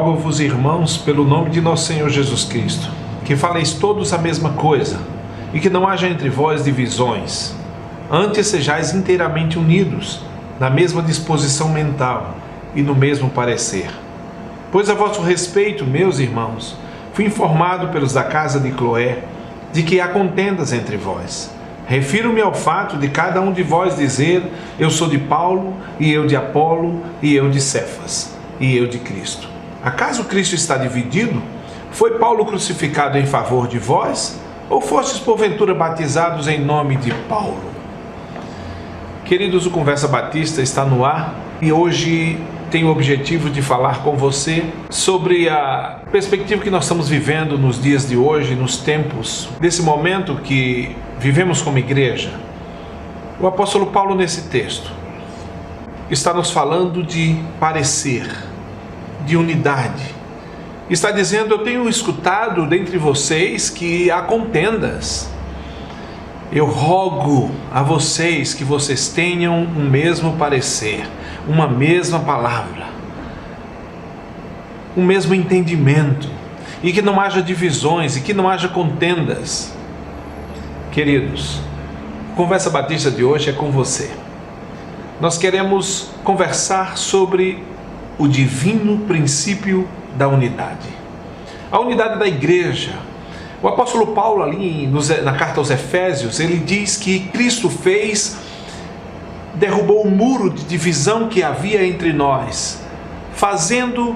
Rogo-vos, irmãos, pelo nome de nosso Senhor Jesus Cristo, que faleis todos a mesma coisa, e que não haja entre vós divisões. Antes sejais inteiramente unidos, na mesma disposição mental e no mesmo parecer. Pois a vosso respeito, meus irmãos, fui informado pelos da casa de Cloé, de que há contendas entre vós. Refiro-me ao fato de cada um de vós dizer: eu sou de Paulo, e eu de Apolo, e eu de Cefas, e eu de Cristo. Acaso Cristo está dividido? Foi Paulo crucificado em favor de vós? Ou fostes porventura batizados em nome de Paulo? Queridos, o Conversa Batista está no ar e hoje tenho o objetivo de falar com você sobre a perspectiva que nós estamos vivendo nos dias de hoje, nos tempos desse momento que vivemos como igreja. O apóstolo Paulo, nesse texto, está nos falando de parecer, de unidade. Está dizendo: eu tenho escutado dentre vocês que há contendas. Eu rogo a vocês que vocês tenham um mesmo parecer, uma mesma palavra, um mesmo entendimento, e que não haja divisões, e que não haja contendas. Queridos, a Conversa Batista de hoje é com você. Nós queremos conversar sobre o divino princípio da unidade. A unidade da igreja. O apóstolo Paulo, ali na carta aos Efésios, ele diz que Cristo derrubou o muro de divisão que havia entre nós, fazendo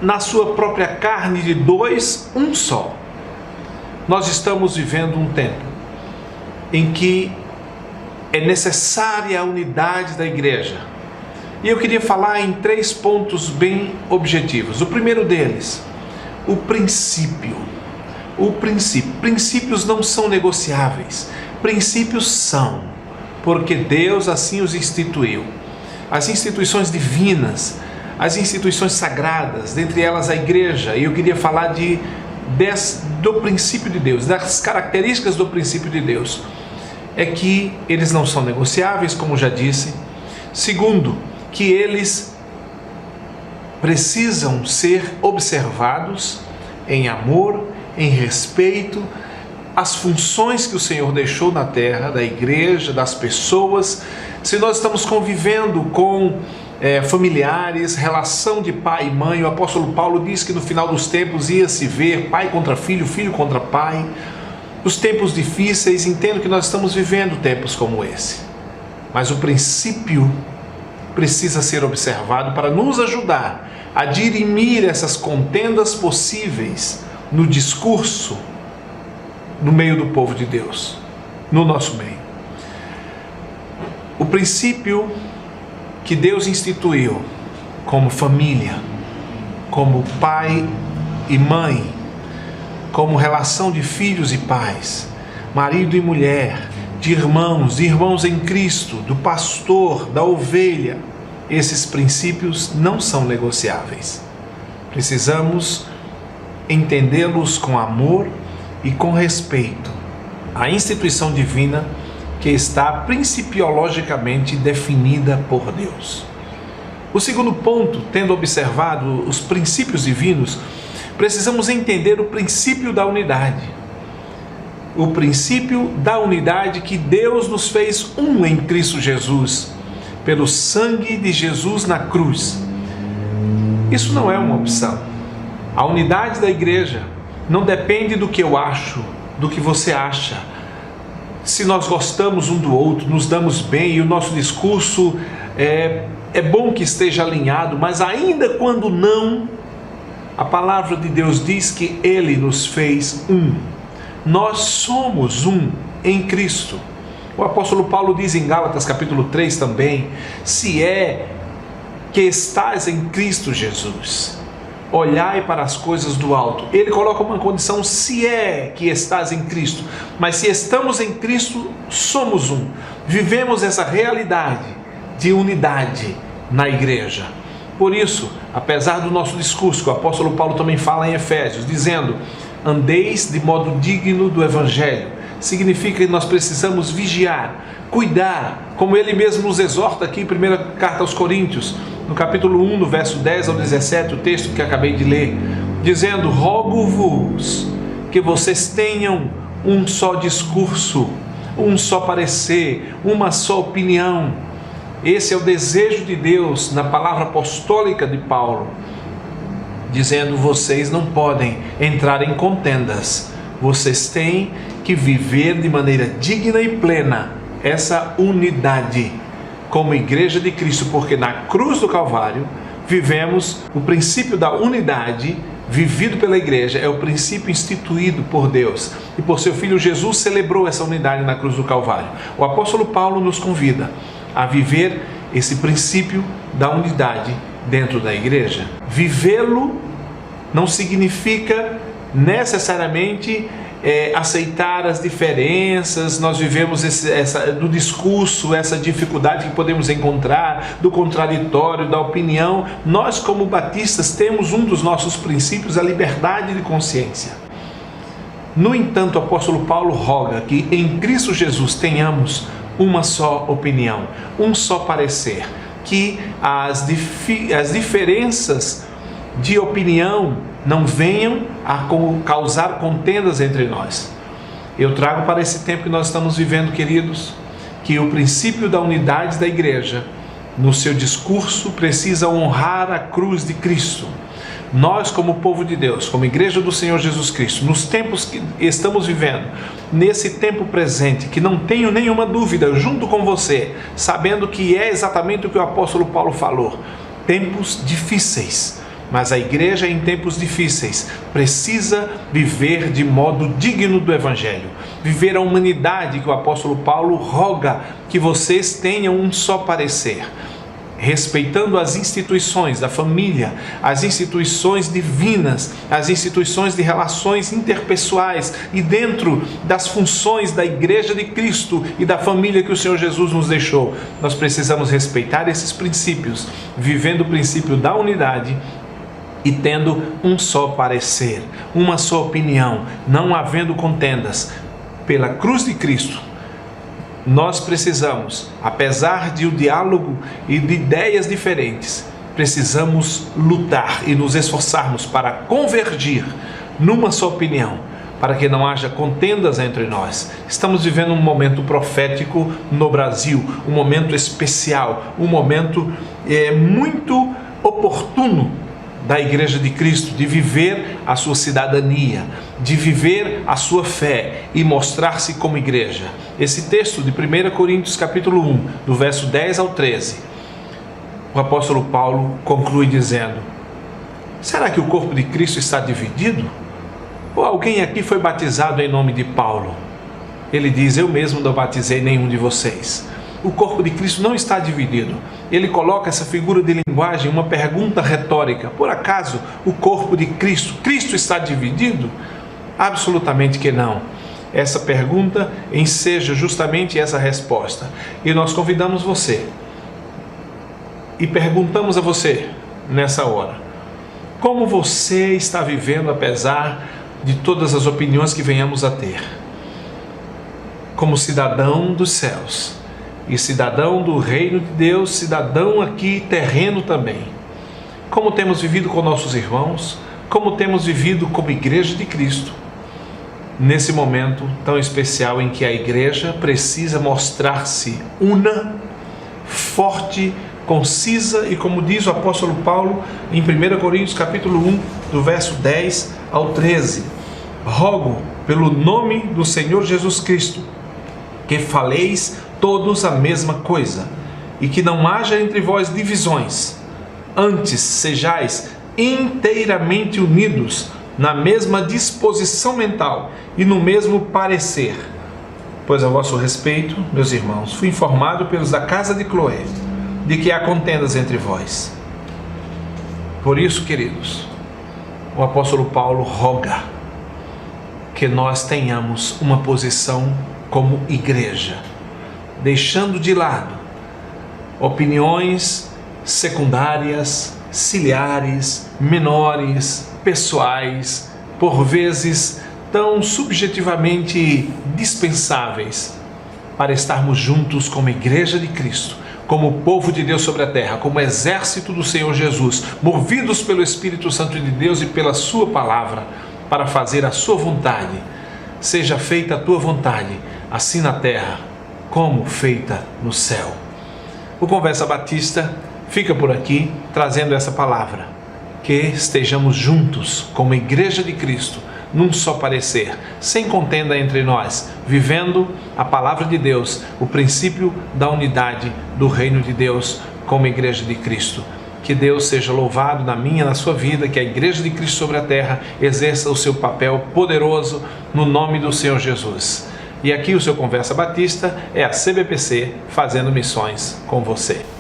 na sua própria carne de dois um só. Nós estamos vivendo um tempo em que é necessária a unidade da igreja. E eu queria falar em 3 pontos bem objetivos. O primeiro deles, o princípio. Princípios não são negociáveis. Princípios são, porque Deus assim os instituiu. As instituições divinas, as instituições sagradas, dentre elas a igreja. E eu queria falar do princípio de Deus, das características do princípio de Deus. É que eles não são negociáveis, como já disse. Segundo, que eles precisam ser observados em amor, em respeito às funções que o Senhor deixou na terra, da igreja, das pessoas. Se nós estamos convivendo com familiares, relação de pai e mãe, o apóstolo Paulo diz que no final dos tempos ia se ver pai contra filho, filho contra pai. Os tempos difíceis, entendo que nós estamos vivendo tempos como esse. Mas o princípio precisa ser observado para nos ajudar a dirimir essas contendas possíveis no discurso, no meio do povo de Deus, no nosso meio. O princípio que Deus instituiu como família, como pai e mãe, como relação de filhos e pais, marido e mulher, de irmãos em Cristo, do pastor, da ovelha, esses princípios não são negociáveis. Precisamos entendê-los com amor e com respeito à instituição divina que está principiologicamente definida por Deus. O segundo ponto, tendo observado os princípios divinos, precisamos entender o princípio da unidade. O princípio da unidade que Deus nos fez um em Cristo Jesus, pelo sangue de Jesus na cruz. Isso não é uma opção. A unidade da igreja não depende do que eu acho, do que você acha. Se nós gostamos um do outro, nos damos bem e o nosso discurso é bom que esteja alinhado, mas ainda quando não, a palavra de Deus diz que Ele nos fez um. Nós somos um em Cristo. O apóstolo Paulo diz em Gálatas capítulo 3 também: se é que estás em Cristo Jesus, olhai para as coisas do alto. Ele coloca uma condição: se é que estás em Cristo. Mas se estamos em Cristo, somos um. Vivemos essa realidade de unidade na igreja. Por isso, apesar do nosso discurso, que o apóstolo Paulo também fala em Efésios, dizendo: andeis de modo digno do Evangelho, significa que nós precisamos vigiar, cuidar, como ele mesmo nos exorta aqui em 1ª carta aos Coríntios, no capítulo 1, no verso 10 ao 17, o texto que acabei de ler, dizendo: rogo-vos que vocês tenham um só discurso, um só parecer, uma só opinião. Esse é o desejo de Deus na palavra apostólica de Paulo, dizendo: vocês não podem entrar em contendas, vocês têm que viver de maneira digna e plena essa unidade como igreja de Cristo, porque na cruz do Calvário vivemos o princípio da unidade vivido pela igreja, é o princípio instituído por Deus e por seu Filho Jesus celebrou essa unidade na cruz do Calvário. O apóstolo Paulo nos convida a viver esse princípio da unidade dentro da igreja. Vivê-lo não significa necessariamente aceitar as diferenças. Nós vivemos do discurso, essa dificuldade que podemos encontrar, do contraditório, da opinião. Nós, como batistas, temos um dos nossos princípios, a liberdade de consciência. No entanto, o apóstolo Paulo roga que em Cristo Jesus tenhamos uma só opinião, um só parecer, que as diferenças de opinião não venham a causar contendas entre nós. Eu trago para esse tempo que nós estamos vivendo, queridos, que o princípio da unidade da igreja, no seu discurso, precisa honrar a cruz de Cristo. Nós, como povo de Deus, como igreja do Senhor Jesus Cristo, nos tempos que estamos vivendo, nesse tempo presente, que não tenho nenhuma dúvida, junto com você, sabendo que é exatamente o que o apóstolo Paulo falou, tempos difíceis. Mas a igreja em tempos difíceis precisa viver de modo digno do Evangelho. Viver a humanidade que o apóstolo Paulo roga que vocês tenham um só parecer. Respeitando as instituições da família, as instituições divinas, as instituições de relações interpessoais e dentro das funções da igreja de Cristo e da família que o Senhor Jesus nos deixou. Nós precisamos respeitar esses princípios, vivendo o princípio da unidade e tendo um só parecer, uma só opinião, não havendo contendas. Pela cruz de Cristo, nós precisamos, apesar de o diálogo e de ideias diferentes, precisamos lutar e nos esforçarmos para convergir numa só opinião, para que não haja contendas entre nós. Estamos vivendo um momento profético no Brasil, um momento especial, um momento muito oportuno da Igreja de Cristo, de viver a sua cidadania, de viver a sua fé e mostrar-se como igreja. Esse texto de 1 Coríntios capítulo 1, do verso 10 ao 13, o apóstolo Paulo conclui dizendo: será que o corpo de Cristo está dividido? Ou alguém aqui foi batizado em nome de Paulo? Ele diz: eu mesmo não batizei nenhum de vocês. O corpo de Cristo não está dividido. Ele coloca essa figura de linguagem, uma pergunta retórica. Por acaso o corpo de Cristo está dividido? Absolutamente que não. Essa pergunta enseja justamente essa resposta. E nós convidamos você e perguntamos a você nessa hora: como você está vivendo apesar de todas as opiniões que venhamos a ter? Como cidadão dos céus e cidadão do reino de Deus, cidadão aqui terreno também. Como temos vivido com nossos irmãos, como temos vivido como igreja de Cristo, nesse momento tão especial em que a igreja precisa mostrar-se una, forte, concisa e, como diz o apóstolo Paulo em 1 Coríntios capítulo 1, do verso 10 ao 13, rogo pelo nome do Senhor Jesus Cristo que faleis todos a mesma coisa, e que não haja entre vós divisões, antes sejais inteiramente unidos na mesma disposição mental e no mesmo parecer. Pois a vosso respeito, meus irmãos, fui informado pelos da casa de Cloé, de que há contendas entre vós. Por isso, queridos, o apóstolo Paulo roga que nós tenhamos uma posição como igreja, deixando de lado opiniões secundárias, ciliares, menores, pessoais, por vezes tão subjetivamente dispensáveis, para estarmos juntos como igreja de Cristo, como povo de Deus sobre a terra, como exército do Senhor Jesus, movidos pelo Espírito Santo de Deus e pela sua palavra, para fazer a sua vontade. Seja feita a tua vontade, assim na terra, como feita no céu. O Conversa Batista fica por aqui, trazendo essa palavra. Que estejamos juntos, como Igreja de Cristo, num só parecer, sem contenda entre nós, vivendo a palavra de Deus, o princípio da unidade do reino de Deus como Igreja de Cristo. Que Deus seja louvado na minha, na sua vida, que a Igreja de Cristo sobre a terra exerça o seu papel poderoso no nome do Senhor Jesus. E aqui o seu Conversa Batista é a CBPC fazendo missões com você.